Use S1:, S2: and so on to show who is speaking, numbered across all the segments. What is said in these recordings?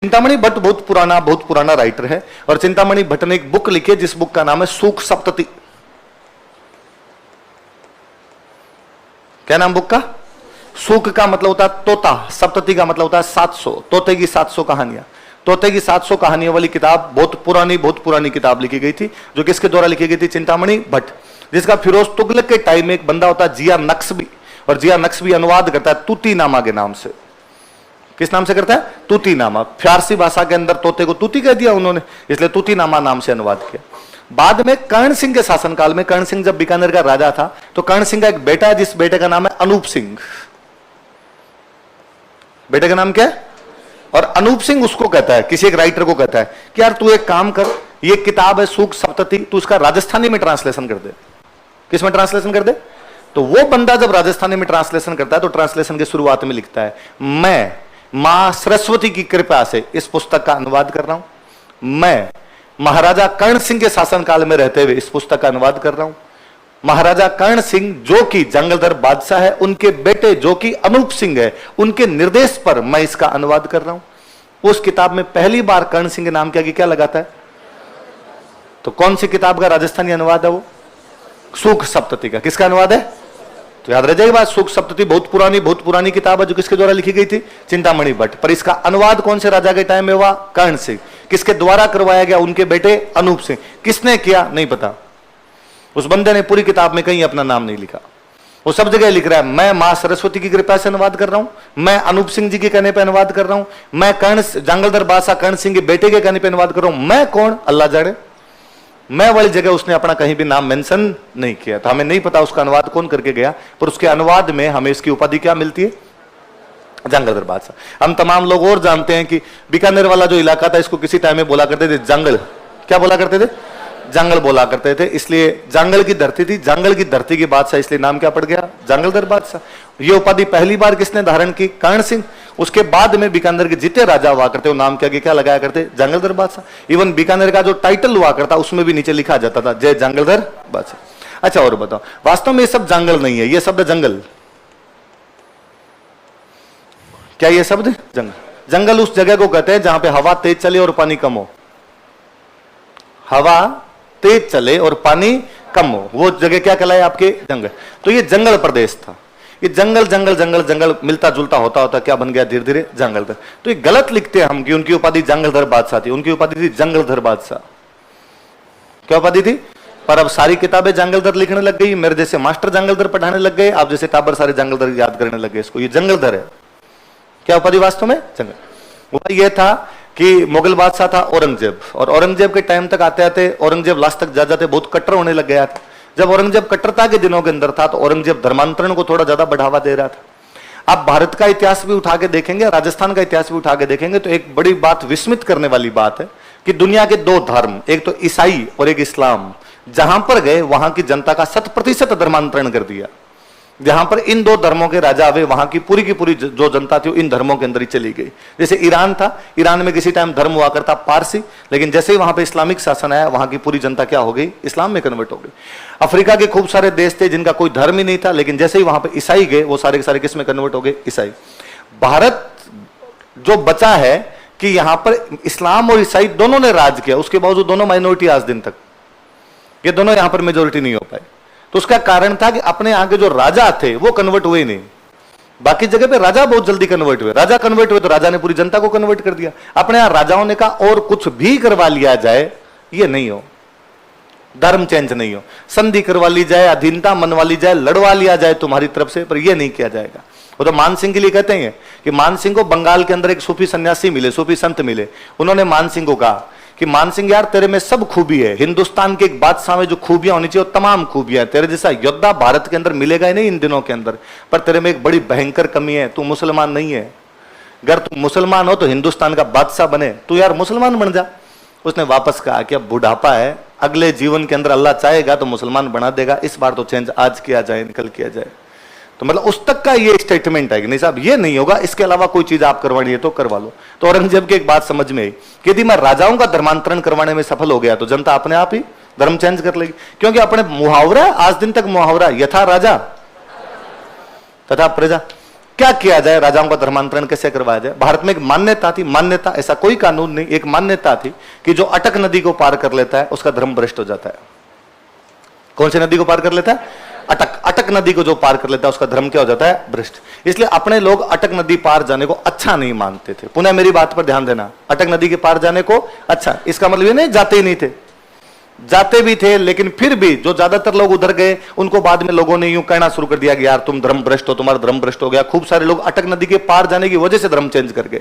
S1: चिंतामणि भट्ट बहुत पुराना राइटर है और चिंतामणि भट्ट ने एक बुक लिखी है जिस बुक का नाम है सूक सप्तति। क्या नाम बुक का? सूक का मतलब होता है तोता, सप्तति का मतलब होता है 700, तोते की 700 कहानियां। तोते की 700 कहानियों वाली किताब बहुत पुरानी किताब लिखी गई थी, जो किसके द्वारा लिखी गई थी? चिंतामणि भट्ट, जिसका फिरोज तुगलक के टाइम में एक बंदा होता है जिया नक्शबी, और जिया नक्शबी अनुवाद करता है तूती नामा के नाम से। किस नाम से करता है? तूती नामा। फारसी भाषा के अंदर तोते को तूती कह दिया उन्होंने, इसलिए तूती नामा नाम से अनुवाद किया। बाद में कर्ण सिंह के शासनकाल में, कर्ण सिंह जब बीकानेर का राजा था, तो कर्ण सिंह का एक बेटा है जिस बेटे का नाम है अनूप सिंह। बेटे का नाम क्या है? और अनूप सिंह उसको कहता है, किसी एक राइटर को कहता है कि यार तू एक काम कर, ये किताब है सूक सप्तति, तू उसका राजस्थानी में ट्रांसलेशन कर दे। किस में ट्रांसलेशन कर दे? तो वो बंदा जब राजस्थानी में ट्रांसलेशन करता है तो ट्रांसलेशन की शुरुआत में लिखता है, मैं मां सरस्वती की कृपा से इस पुस्तक का अनुवाद कर रहा हूं। मैं महाराजा कर्ण सिंह के शासनकाल में रहते हुए इस पुस्तक का अनुवाद कर रहा हूं। महाराजा कर्ण सिंह जो कि जंगलधर बादशाह है, उनके बेटे जो कि अनूप सिंह है, उनके निर्देश पर मैं इसका अनुवाद कर रहा हूं। उस किताब में पहली बार कर्ण सिंह के नाम के आगे क्या लगाता है? तो कौन सी किताब का राजस्थानी अनुवाद है? वो सूक सप्तति का। किसका अनुवाद है? तो याद रह जाएगी बात, सूक सप्तति बहुत पुरानी किताब है जो किसके द्वारा लिखी गई थी? चिंतामणि भट्ट। पर इसका अनुवाद कौन से राजा के टाइम में हुआ? कर्ण सिंह। किसके द्वारा करवाया गया? उनके बेटे अनूप सिंह। किसने किया? नहीं पता। उस बंदे ने पूरी किताब में कहीं अपना नाम नहीं लिखा, वो सब जगह लिख रहा है मैं मां सरस्वती की कृपा से अनुवाद कर रहा हूं, मैं अनूप सिंह जी के कहने पर अनुवाद कर रहा हूं, मैं जंगलधर बादशाह कर्ण सिंह के बेटे के कहने पर अनुवाद कर रहा हूं। मैं कौन? अल्लाह जाने। मैं वाली जगह उसने अपना कहीं भी नाम मेंशन नहीं किया, तो हमें नहीं पता उसका अनुवाद कौन करके गया, पर उसके अनुवाद में हमें इसकी उपाधि क्या मिलती है? जंगलधर बादशाह। हम तमाम लोग और जानते हैं कि बीकानेर वाला जो इलाका था इसको किसी टाइम में बोला करते थे जंगल। क्या बोला करते थे? जंगल बोला करते थे, इसलिए जंगल की धरती थी, जंगल की धरती के बादशाह, इसलिए नाम क्या पड़ गया? जंगलधर बादशाह। ये उपाधि पहली बार किसने धारण की? कर्ण सिंह। उसके बाद में बीकानेर के जितने राजा हुआ करते वो नाम के आगे क्या लगाया करते? जंगलधर बादशाह। इवन बीकानेर का जो टाइटल हुआ करता उसमें भी नीचे लिखा जाता था जय जंगलधर बादशाह। अच्छा और बताओ, वास्तव में ये सब जंगल नहीं है, ये शब्द जंगल, क्या ये शब्द जंगल? जंगल उस जगह को कहते हैं जहां पे हवा तेज चले और पानी कम हो। हवा तेज चले और पानी कम हो, वो जगह क्या कहलाए आपके? जंगल। तो ये जंगल प्रदेश था। ये जंगल जंगल जंगल जंगल मिलता जुलता होता होता क्या बन गया? धीरे धीरे जंगलधर। तो ये गलत लिखते हैं हम कि उनकी उपाधि जंगलधर बादशाह थी, उनकी उपाधि थी जंगलधर बादशाह। क्या उपाधि थी? पर अब सारी किताबें जंगलधर लिखने लग गई, मेरे जैसे मास्टर जंगलधर पढ़ाने लग गए, आप जैसे टाबर सारे जंगलधर याद करने लग गए इसको। ये जंगलधर है। क्या उपाधि वास्तव में? जंगल। वो ये था कि मुगल बादशाह था औरंगजेब, और औरंगजेब के टाइम तक आते आते औरंगजेब लास्ट तक जा जाते बहुत कट्टर होने लग गया था। जब औरंगजेब कट्टरता के दिनों के अंदर था तो औरंगजेब धर्मांतरण को थोड़ा ज्यादा बढ़ावा दे रहा था। आप भारत का इतिहास भी उठा के देखेंगे, राजस्थान का इतिहास भी उठा के देखेंगे तो एक बड़ी बात, विस्मित करने वाली बात है कि दुनिया के दो धर्म, एक तो ईसाई और एक इस्लाम, जहां पर गए वहां की जनता का 100% धर्मांतरण कर दिया। जहां पर इन दो धर्मों के राजा हुए वहां की पूरी जो जनता थी इन धर्मों के अंदर ही चली गई। जैसे ईरान था, ईरान में किसी टाइम धर्म हुआ करता पारसी, लेकिन जैसे ही वहां पे इस्लामिक शासन आया वहां की पूरी जनता क्या हो गई? इस्लाम में कन्वर्ट हो गई। अफ्रीका के खूब सारे देश थे जिनका कोई धर्म ही नहीं था, लेकिन जैसे ही वहां पे ईसाई गए वो सारे के सारे किस में कन्वर्ट हो गए? ईसाई। भारत जो बचा है कि यहां पर इस्लाम और ईसाई दोनों ने राज किया, उसके बावजूद दोनों माइनॉरिटी आज दिन तक, ये दोनों यहां पर मेजोरिटी नहीं हो पाए। तो उसका कारण था कि अपने आगे जो राजा थे वो कन्वर्ट हुए नहीं, बाकी जगह पे राजा बहुत जल्दी कन्वर्ट हुए। राजा कन्वर्ट हुए तो राजा ने पूरी जनता को कन्वर्ट कर दिया। अपने यहां राजाओं ने कहा और कुछ भी करवा लिया जाए, ये नहीं हो, धर्म चेंज नहीं हो, संधि करवा ली जाए, अधीनता मनवा ली जाए, लड़वा लिया जाए तुम्हारी तरफ से, पर यह नहीं किया जाएगा। वो तो मान सिंह के लिए कहते हैं कि मान सिंह को बंगाल के अंदर एक सूफी सन्यासी मिले, सूफी संत मिले, उन्होंने मान सिंह को कहा कि मान सिंह यार तेरे में सब खूबी है, हिंदुस्तान के एक बादशाह में जो खूबियां होनी चाहिए वो तमाम खूबियां है, तेरे जैसा योद्धा भारत के अंदर मिलेगा ही नहीं इन दिनों के अंदर, पर तेरे में एक बड़ी भयंकर कमी है, तू मुसलमान नहीं है। अगर तू मुसलमान हो तो हिंदुस्तान का बादशाह बने, तू यार मुसलमान बन जा। उसने वापस कहा कि अब बुढ़ापा है, अगले जीवन के अंदर अल्लाह चाहेगा तो मुसलमान बना देगा, इस बार तो चेंज आज किया जाए, निकल किया जाए। तो मतलब उस तक का ये स्टेटमेंट है कि नहीं साहब ये नहीं होगा, इसके अलावा कोई चीज आप करवानी है तो करवा लो। तो औरंगजेब की एक बात समझ में आई कि यदि मैं राजाओं का धर्मांतरण करवाने में सफल हो गया तो जनता अपने आप ही धर्म चेंज कर लेगी, क्योंकि अपने मुहावरा आज दिन तक मुहावरा यथा राजा तथा प्रजा। क्या किया जाए, राजाओं का धर्मांतरण कैसे करवाया जाए। भारत में एक मान्यता थी, मान्यता ऐसा कोई कानून नहीं, एक मान्यता थी कि जो अटक नदी को पार कर लेता है उसका धर्म भ्रष्ट हो जाता है। कौन सी नदी को पार कर लेता है? अटक। अटक नदी को जो पार कर लेता है उसका धर्म क्या हो जाता है? भ्रष्ट। इसलिए अपने लोग अटक नदी पार जाने को अच्छा नहीं मानते थे। पुनः मेरी बात पर ध्यान देना, अटक नदी के पार जाने को अच्छा, इसका मतलब ये नहीं जाते ही नहीं थे, जाते भी थे, लेकिन फिर भी जो ज्यादातर लोग उधर गए उनको बाद में लोगों ने यूं कहना शुरू कर दिया कि यार तुम धर्म भ्रष्ट हो, तुम्हारा धर्म भ्रष्ट हो गया। खूब सारे लोग अटक नदी के पार जाने की वजह से धर्म चेंज कर गए।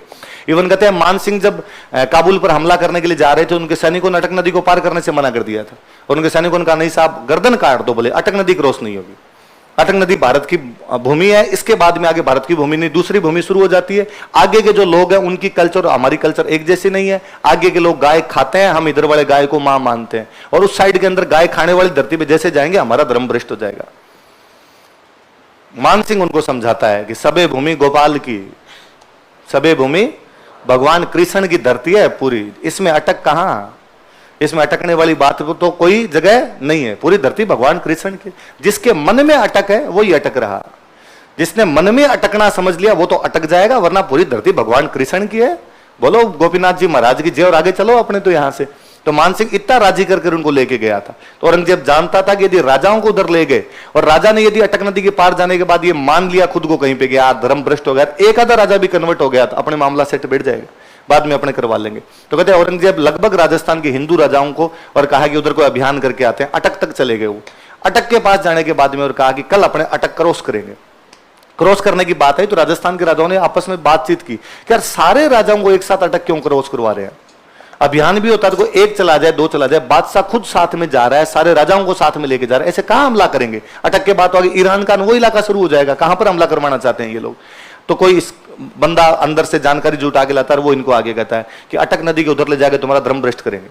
S1: इवन कहते हैं मान सिंह जब काबुल पर हमला करने के लिए जा रहे थे, उनके सैनिकों ने अटक नदी को पार करने से मना कर दिया था, और उनके सैनिकों ने कहा नहीं साहब गर्दन काट दो, बोले अटक नदी क्रॉस नहीं होगी। अटक नदी भारत की भूमि है, इसके बाद में आगे भारत की भूमि नहीं, दूसरी भूमि शुरू हो जाती है। आगे के जो लोग हैं उनकी कल्चर और हमारी कल्चर एक जैसी नहीं है। आगे के लोग गाय खाते हैं, हम इधर वाले गाय को मां मानते हैं, और उस साइड के अंदर गाय खाने वाली धरती पे जैसे जाएंगे हमारा धर्म भ्रष्ट हो जाएगा। मान सिंह उनको समझाता है कि सबे भूमि गोपाल की, सबे भूमि भगवान कृष्ण की धरती है पूरी, इसमें अटक कहां, इसमें अटकने वाली बात तो कोई जगह नहीं है, पूरी धरती भगवान कृष्ण की। जिसके मन में अटक है वही अटक रहा, जिसने मन में अटकना समझ लिया वो तो अटक जाएगा, वरना पूरी धरती भगवान कृष्ण की है। बोलो गोपीनाथ जी महाराज की जय, और आगे चलो अपने तो यहां से। तो मानसिंह इतना राजी करके उनको लेके गया था। तो औरंगजेब जानता था कि यदि राजाओं को उधर ले गए और राजा ने यदि अटक नदी के पार जाने के बाद ये मान लिया खुद को कहीं पे गया धर्म भ्रष्ट हो गया, एक आधा राजा भी कन्वर्ट हो गया तो अपने मामला सेट बैठ जाएगा, बाद में अपने करवा लेंगे। तो कहते हैं औरंगजेब लगभग राजस्थान के हिंदू राजाओं को और कहा कि उधर कोई अभियान करके आते हैं, अटक तक चले गए। वो अटक के पास जाने के बाद में और कहा कि कल अपने अटक क्रॉस करेंगे। क्रॉस करने की बात है तो राजस्थान के राजाओं ने आपस में बातचीत की कि यार सारे राजाओं को एक साथ अटक क्यों क्रॉस करवा रहे हैं, अभियान भी होता है तो कोई एक चला जाए दो चला जाए, बादशाह खुद साथ में जा रहा है, सारे राजाओं को साथ में लेके जा रहा है, ऐसे कहां हमला करेंगे। अटक के बाद तो आगे ईरान का वो इलाका शुरू हो जाएगा, कहां पर हमला करवाना चाहते हैं ये लोग। तो कोई इस बंदा अंदर से जानकारी जुटा के लाता है, वो इनको आगे कहता है कि अटक नदी के उधर ले जाके तुम्हारा धर्म भ्रष्ट करेंगे,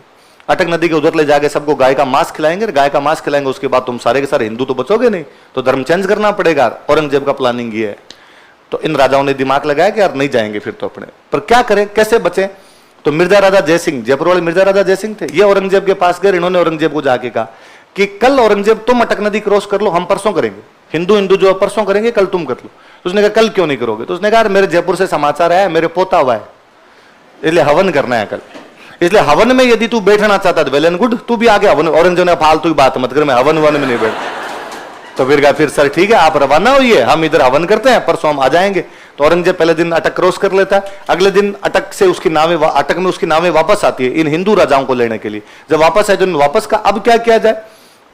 S1: अटक नदी के उधर ले जाके सबको गाय का मांस खिलाएंगे, गाय का मांस खिलाएंगे, उसके बाद तुम सारे के सारे हिंदू तो बचोगे नहीं, तो धर्म चेंज करना पड़ेगा। औरंगजेब का प्लानिंग ये है। तो इन राजाओं ने दिमाग लगाया कि यार नहीं जाएंगे फिर तो अपने, पर क्या करें कैसे बचे। तो मिर्जा राजा जयसिंह, जयपुर वाले मिर्जा राजा जयसिंह थे, ये औरंगजेब के पास गए। इन्होंने औरंगजेब को जाके कहा कि कल औरंगजेब तुम अटक नदी क्रॉस कर लो, हम परसों करेंगे, हिंदू हिंदू जो परसों करेंगे, कल तुम कर लो। तो उसने कहा कल क्यों नहीं करोगे। तो उसने कहा मेरे जयपुर से समाचार आया, मेरे पोता हुआ है, इसलिए हवन करना है कल, इसलिए हवन में यदि तू बैठना चाहता है वेल एंड गुड, तू भी आगे हवन। औरंगजेब ने फालतू की बात मत कर, मैं हवन वन में नहीं बैठ। तो फिर कहा फिर सर ठीक है आप रवाना होइए, हम इधर हवन करते हैं, परसों हम आ जाएंगे। तो औरंगजेब पहले दिन अटक क्रॉस कर लेता है, अगले दिन अटक से उसकी नावें, अटक में उसकी नावें वापस आती है इन हिंदू राजाओं को लेने के लिए। जब वापस आए तो वापस का अब क्या किया जाए,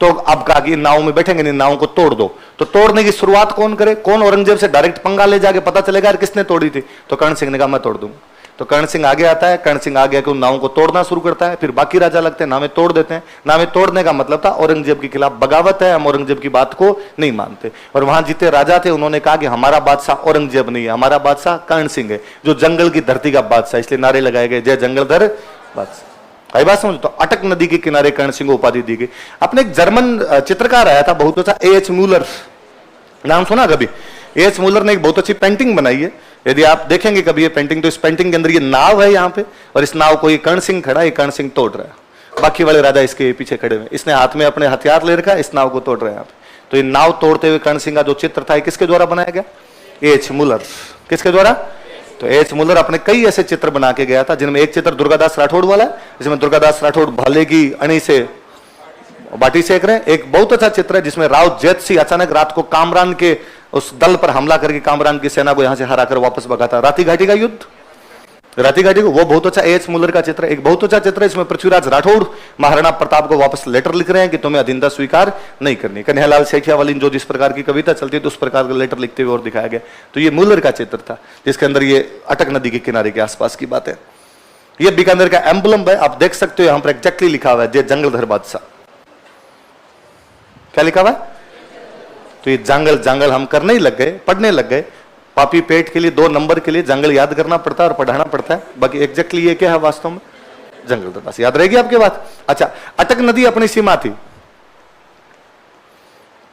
S1: तो अब कहा कि इन नावों में बैठेंगे, इन नावों को तोड़ दो। तो तोड़ने की शुरुआत कौन करे, कौन औरंगजेब से डायरेक्ट पंगा ले जाके पता चलेगा यार किसने तोड़ी थी। तो कर्ण सिंह ने कहा मैं तोड़ दूंगा। तो कर्ण सिंह आगे आता है, कर्ण सिंह आगे आके उन नावों को तोड़ना शुरू करता है, फिर बाकी राजा लगते हैं नावें तोड़ देते हैं। नावें तोड़ने का मतलब था औरंगजेब के खिलाफ बगावत है, हम औरंगजेब की बात को नहीं मानते। और वहां जितने राजा थे उन्होंने कहा कि हमारा बादशाह औरंगजेब नहीं है, हमारा बादशाह कर्ण सिंह है, जो जंगल की धरती का बादशाह, इसलिए नारे लगाए गए जय जंगलधर बादशाह। आई बात समझ। तो अटक नदी के किनारे कर्ण सिंह को उपाधि दी गई। अपने एक जर्मन चित्रकार आया था बहुत अच्छा, एच मूलर, नाम सुना कभी। एच मूलर ने एक बहुत अच्छी पेंटिंग बनाई है, यदि आप देखेंगे कभी ये पेंटिंग, तो इस पेंटिंग के अंदर ये नाव है यहाँ पे, और इस नाव को ये कर्ण सिंह खड़ा है, ये कर्ण सिंह तोड़ रहा है, बाकी वाले राजा इसके पीछे खड़े हुए, इसने हाथ में अपने हथियार ले रखा है, इस नाव को तोड़ रहे हैं यहाँ पे। तो ये नाव तोड़ते हुए कर्ण सिंह का जो चित्र था किसके द्वारा बनाया गया, एच मूलर। किसके द्वारा, तो एच मूलर अपने कई ऐसे चित्र बना के गया था, जिनमें एक चित्र दुर्गादास राठौड़ वाला है, जिसमें दुर्गादास राठौड़ भाले की अणी से बाटी सेक रहे हैं। एक बहुत अच्छा चित्र है जिसमें राव जैत सिंह अचानक रात को कामरान के उस दल पर हमला करके कामरान की सेना को यहां से हराकर वापस भगाता, राती घाटी का युद्ध, राती घाटी को, वो बहुत अच्छा एच मूलर का चित्र। एक बहुत अच्छा चित्र है इसमें पृथ्वीराज राठौड़ महाराणा प्रताप को वापस लेटर लिख रहे हैं कि तुम्हें अधीनता स्वीकार नहीं करनी। कन्हैयालाल सेठिया वाली जो जिस प्रकार की कविता चलती है तो उस प्रकार का लेटर लिखते हुए और दिखाया गया। तो ये मूलर का चित्र था जिसके अंदर ये अटक नदी के किनारे के आसपास की बात है। ये बीकानेर का एम्बलम है, आप देख सकते हो यहां पर एग्जैक्टली लिखा हुआ है जय जंगलधर बादशाह। क्या लिखा हुआ है, तो ये जंगल जंगल हम करने ही लग गए, पढ़ने लग गए। पापी पेट के लिए 2 नंबर के लिए जंगल याद करना पड़ता है और पढ़ाना पड़ता है, बाकी एग्जैक्टली ये क्या है वास्तव में, जंगल। बस याद रहेगी आपके बात। अच्छा, अटक नदी अपनी सीमा थी,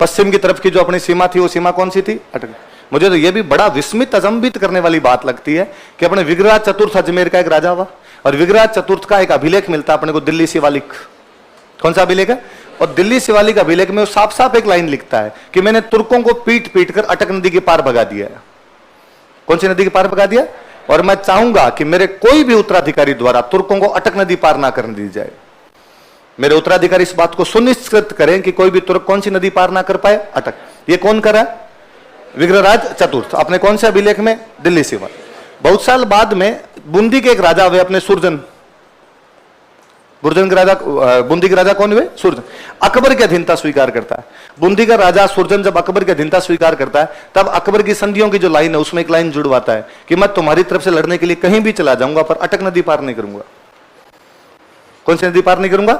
S1: पश्चिम की तरफ की जो अपनी सीमा थी वो सीमा कौन सी थी, अटक। मुझे तो ये भी बड़ा विस्मित अचंभित करने वाली बात लगती है कि अपने विग्रहराज चतुर्थ अजमेर का एक राजा हुआ, और विग्रहराज चतुर्थ का एक अभिलेख मिलता है अपने को दिल्ली शिवालिक। कौन सा अभिलेख है, और दिल्ली शिवालिक अभिलेख में वो साफ साफ एक लाइन लिखता है कि मैंने तुर्कों को पीट पीट कर अटक नदी के पार भगा दिया है। कौन सी नदी के पार भगा दिया? और मैं चाहूंगा कि मेरे कोई भी उत्तराधिकारी द्वारा तुर्कों को अटक नदी पार ना करने दी जाए। मेरे उत्तराधिकारी इस बात को सुनिश्चित करें कि कोई भी तुर्क कौन सी नदी पार ना कर पाए? अटक। ये कौन करा? विग्रहराज चतुर्थ। अपने कौन से अभिलेख में? दिल्ली सीमा। बहुत साल बाद में बूंदी के एक राजा हुए अपने सुरजन, बुरजन के राजा, बूंदी के राजा कौन हुए? सुरजन। अकबर की अधीनता स्वीकार करता है। बूंदी का राजा सुरजन जब अकबर की अधीनता स्वीकार करता है तब अकबर की संधियों की जो लाइन है उसमें एक लाइन जुड़वाता है कि मैं तुम्हारी तरफ से लड़ने के लिए कहीं भी चला जाऊंगा पर अटक नदी पार नहीं करूंगा। कौन सी नदी पार नहीं करूंगा?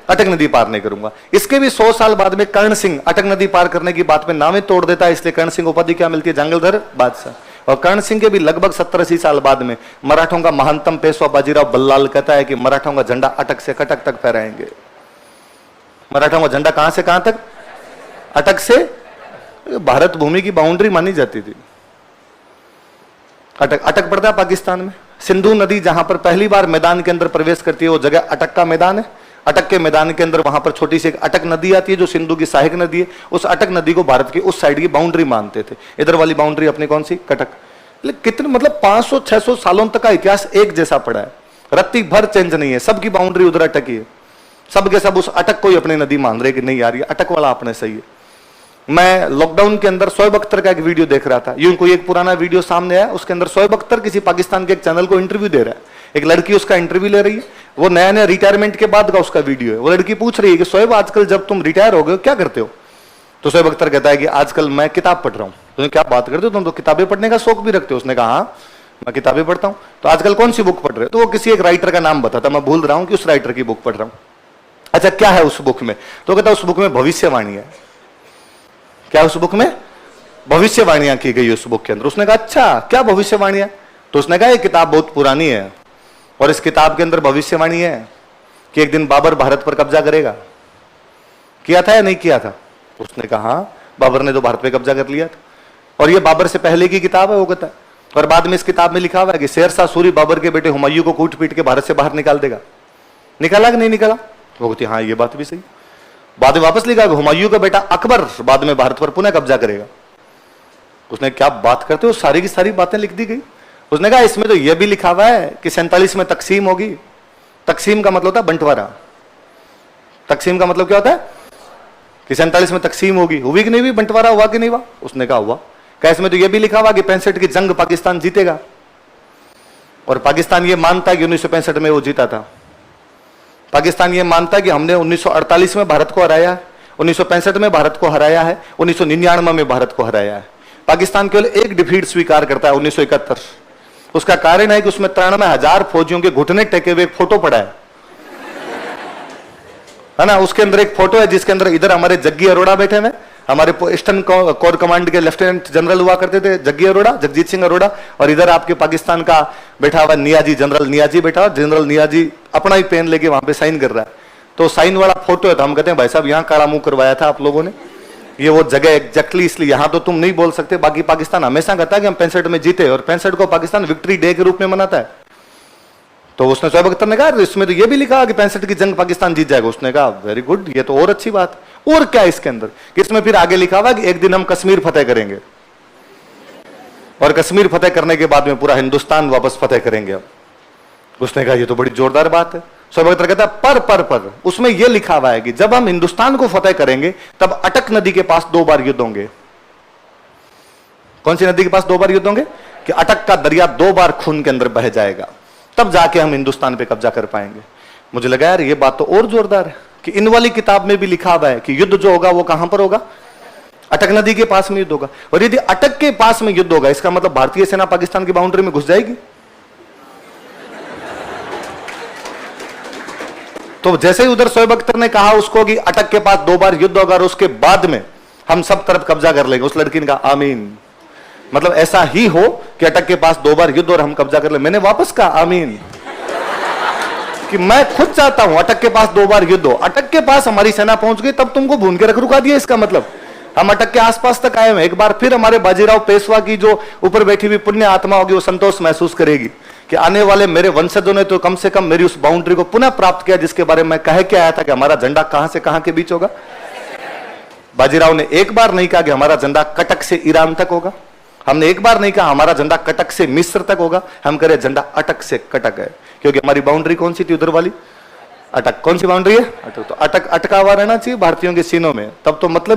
S1: अटक नदी पार नहीं करूंगा। इसके भी 100 साल बाद में कर्ण सिंह अटक नदी पार करने की बात में नामे तोड़ देता है, इसलिए कर्ण सिंह उपाधि क्या मिलती है? जंगलधर बादशाह। और कर्ण सिंह के भी लगभग 70-80 साल बाद में मराठों का महानतम पेशवा बाजीराव बल्लाल कहता है कि मराठों का झंडा अटक से कटक तक फहराएंगे। मराठों का झंडा कहां से कहां तक? अटक से। भारत भूमि की बाउंड्री मानी जाती थी। अटक पड़ता है पाकिस्तान में। सिंधु नदी जहां पर पहली बार मैदान के अंदर प्रवेश करती है वो जगह अटक का मैदान है। अटक के मैदान के अंदर वहां पर छोटी सी एक अटक नदी आती है जो सिंधु की सहायक नदी है। उस अटक नदी को भारत की उस साइड की बाउंड्री मानते थे। इधर वाली बाउंड्री अपनी कौन सी? कटक। कितने मतलब 500-600 सालों तक का इतिहास एक जैसा पड़ा है, रत्ती भर चेंज नहीं है। सबकी बाउंड्री उधर अटकी है, सब के सब उस अटक को ही अपनी नदी मान रहे कि नहीं यार ये अटक वाला अपने सही है। मैं लॉकडाउन के अंदर शोएब अख्तर का एक वीडियो देख रहा था, यूं कोई एक पुराना वीडियो सामने आया, उसके अंदर शोएब अख्तर किसी पाकिस्तान के एक चैनल को इंटरव्यू दे रहा है। एक लड़की उसका इंटरव्यू ले रही है, वो नया नया रिटायरमेंट के बाद का उसका वीडियो है। वो लड़की पूछ रही है कि शोएब आजकल जब तुम रिटायर हो गए क्या करते हो? तो शोएब अख्तर कहता है कि आजकल मैं किताब पढ़ रहा हूँ। तो क्या बात करते हो, तुम तो किताबें पढ़ने का शौक भी रखते हो? उसने कहा हाँ मैं किताबें पढ़ता हूँ। तो आजकल कौन सी बुक पढ़ रहे हो? तो वो किसी एक राइटर का नाम बताता, मैं भूल रहा हूँ कि उस राइटर की बुक पढ़ रहा हूँ। अच्छा क्या है उस बुक में? तो कहता उस बुक में भविष्यवाणी है। क्या उस बुक में? भविष्यवाणियां की गई उस बुक के अंदर। उसने कहा अच्छा क्या भविष्यवाणियां? तो उसने कहा ये किताब बहुत पुरानी है और इस किताब के अंदर भविष्यवाणी है कि एक दिन बाबर भारत पर कब्जा करेगा। किया था या नहीं किया था? उसने कहा हाँ बाबर ने तो भारत पे कब्जा कर लिया था और ये बाबर से पहले की किताब है। वो कहता है और बाद में इस किताब में लिखा हुआ है कि शेर शाह सूरी बाबर के बेटे हुमायूं को कूट पीट के भारत से बाहर निकाल देगा। निकाला कि नहीं निकाला? वो कहती हाँ ये बात भी सही। बाद में वापस लिखा हुमायूं का बेटा अकबर बाद में भारत पर पुनः कब्जा करेगा। उसने क्या बात करते हो, सारी की सारी बातें लिख दी गई। उसने कहा इसमें तो यह भी लिखा हुआ है कि 47 में तकसीम होगी। तकसीम का मतलब होता है बंटवारा। तकसीम का मतलब क्या होता है कि 47 में तकसीम होगी। हुई कि नहीं हुई? बंटवारा हुआ कि नहीं हुआ? उसने कहा हुआ। क्या इसमें तो यह भी लिखा हुआ कि 65 की जंग पाकिस्तान जीतेगा और पाकिस्तान ये मानता है कि 1965 में वो जीता था। पाकिस्तान ये मानता है कि हमने 1948 में भारत को हराया है, 1965 में भारत को हराया है, 1999 में भारत को हराया है। पाकिस्तान केवल एक डिफीट स्वीकार करता है 1971। उसका कारण है कि उसमें 93,000 फौजियों के घुटने टेके हुए एक फोटो पड़ा है ना। उसके अंदर एक फोटो है जिसके अंदर इधर हमारे जग्गी अरोड़ा बैठे हुए, हमारे ईस्टर्न कोर कमांड के लेफ्टिनेंट जनरल हुआ करते थे जग्गी अरोड़ा, जगजीत सिंह अरोड़ा, और इधर आपके पाकिस्तान का बैठा हुआ नियाजी, जनरल नियाजी बैठा हुआ। जनरल नियाजी अपना ही पेन लेके वहां पे साइन कर रहा है। तो साइन वाला फोटो है तो हम कहते हैं भाई साहब यहाँ काला मुंह करवाया था आप लोगों ने, ये वो जगह एग्जैक्टली, इसलिए यहां तो तुम नहीं बोल सकते। बाकी पाकिस्तान हमेशा कहता है कि हम 65 में जीते और 65 को पाकिस्तान विक्ट्री डे के रूप में मनाता है। तो उसने शोएब अख्तर ने कहा इसमें तो ये भी लिखा कि 65 की जंग पाकिस्तान जीत जाएगा। उसने कहा वेरी गुड, ये तो और अच्छी बात। और क्या इसके अंदर कि इसमें फिर आगे लिखा हुआ कि एक दिन हम कश्मीर फतेह करेंगे और कश्मीर फतेह करने के बाद में पूरा हिंदुस्तान वापस फतेह करेंगे। अब उसने कहा ये तो बड़ी जोरदार बात है। शोएब अख्तर कहता है पर उसमें यह लिखा हुआ है कि जब हम हिंदुस्तान को फतेह करेंगे तब अटक नदी के पास 2 बार युद्ध होंगे। कौन सी नदी के पास 2 बार युद्ध होंगे? कि अटक का दरिया 2 बार खून के अंदर बह जाएगा, तब जाके हम हिंदुस्तान पे कब्जा कर पाएंगे। मुझे लगा यार ये बात तो और जोरदार है कि इन वाली किताब में भी लिखा हुआ है कि युद्ध जो होगा वो कहां पर होगा? अटक नदी के पास में युद्ध होगा। और यदि अटक के पास में युद्ध होगा इसका मतलब भारतीय सेना पाकिस्तान की बाउंड्री में घुस जाएगी। तो जैसे ही उधर शोएब अख्तर ने कहा उसको कि अटक के पास 2 बार युद्ध होगा और उसके बाद में हम सब तरफ कब्जा कर लेंगे, उस लड़की ने कहा आमीन। मतलब ऐसा ही हो कि अटक के पास 2 बार युद्ध और हम कब्जा कर ले। मैंने वापस कहा आमीन, कि मैं खुद चाहता हूं अटक के पास 2 बार युद्ध हो। अटक के पास हमारी सेना पहुंच गई तब तुमको भून के रुका दिया। इसका मतलब हम अटक के आसपास तक आए हैं। एक बार फिर हमारे बाजीराव पेशवा की जो ऊपर बैठी हुई पुण्य आत्मा होगी वो संतोष महसूस करेगी कि आने वाले मेरे वंशजों ने तो कम से कम मेरी उस बाउंड्री को पुनः प्राप्त किया जिसके बारे में मैं कह के आया था कि हमारा झंडा कहां से कहां के बीच होगा। बाजीराव ने एक बार नहीं कहा कि हमारा झंडा कटक से ईरान तक होगा, हमने एक बार नहीं कहा हमारा झंडा कटक से मिस्र तक होगा, हम कह रहे झंडा अटक से कटक है, क्योंकि हमारी बाउंड्री कौन सी थी उधर वाली? अटक। कौन सी बाउंड्री है? अटक। तो अटक अटका हुआ रहना चाहिए भारतीयों के सीनों में, तब तो मतलब